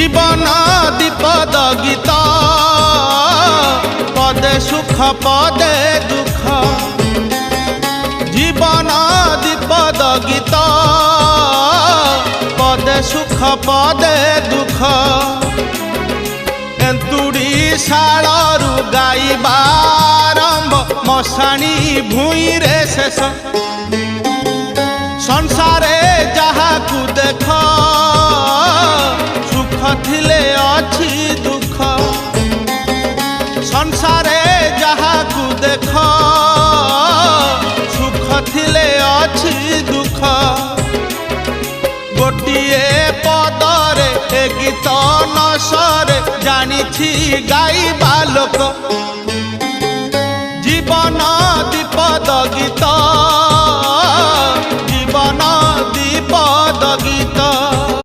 জীবন দ্বিপদ গীত পদে সুখ পদে দুঃখ জীবন দ্বিপদ গীত পদে সুখ পদে দুঃখ এନ୍ତୁଡ଼ି ଶାଳରୁ ଗାଇବା ଆରମ୍ଭ ମଶାଣି ଭୂଇଁରେ ଶେଷ ସଂସାରେ ଯାହାକୁ ଦେଖ ସୁଖ ଥିଲେ ଅଛି ଦୁଃଖ ସଂସାରେ ଯାହାକୁ ଦେଖ ସୁଖ ଥିଲେ ଅଛି ଦୁଃଖ ଗୋଟିଏ ପଦରେ ଏ ଗୀତ ନସରେ ଜାଣିଛି ଗାଇବା ଲୋକ ଜୀବନ ଦ୍ୱିପଦ ଗୀତ ଜୀବନ ଦ୍ୱିପଦ ଗୀତ।